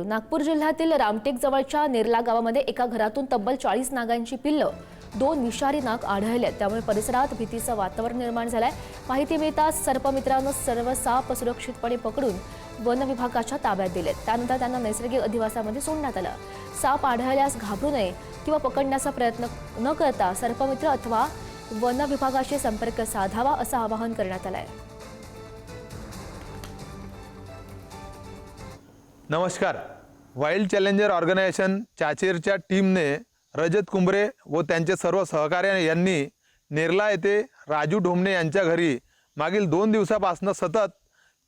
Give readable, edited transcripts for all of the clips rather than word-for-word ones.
नागपूर जिल्ह्यातील रामटेक जवळच्या नेरला गावामध्ये एका घरातून तब्बल 40 नागांची पिल्लं 2 विषारी नाग आढळले। त्यामुळे परिसरात भीतीचं वातावरण निर्माण झालंय। माहिती मिळताच सर्पमित्रांनो सर्व साप सुरक्षितपणे पकडून वन विभागाच्या ताब्यात दिलेत। त्यानंतर त्यांना नैसर्गिक अधिवासामध्ये सोडण्यात आलं। साप आढळल्यास घाबरू नये किंवा पकडण्याचा प्रयत्न न करता सर्पमित्र अथवा वन विभागाशी संपर्क साधावा असं आवाहन करण्यात आलंय। नमस्कार। वाइल्ड चॅलेंजर ऑर्गनायझेशन चाचेरच्या टीमने रजत कुंबरे व त्यांचे सर्व सहकारी यांनी नेरला येथे राजू ढोमणे यांच्या घरी मागील 2 दिवसापासून सतत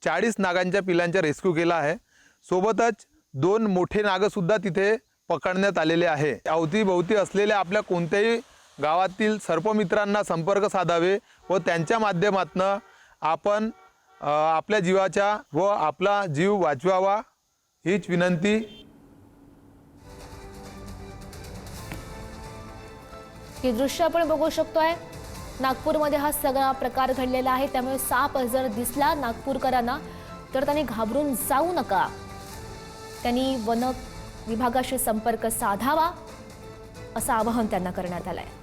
40 नागांच्या पिलांचा रेस्क्यू केला आहे। सोबतच 2 मोठे नाग सुद्धा तिथे पकडण्यात आलेले आहे। अवतीभोवती असलेल्या आपल्या कोणत्याही गावातील सर्पमित्रांना संपर्क साधावे व त्यांच्या माध्यमातून आपण आपल्या जीवाचा व आपला जीव वाचवावा हीच विनंती। हे दृश्य आपण बघू शकतोय। नागपूरमध्ये हा सगळा प्रकार घडलेला आहे। त्यामुळे साप जर दिसला नागपूरकरांना तर त्यांनी घाबरून जाऊ नका। त्यांनी वन विभागाशी संपर्क साधावा असं आवाहन त्यांना करण्यात आलंय।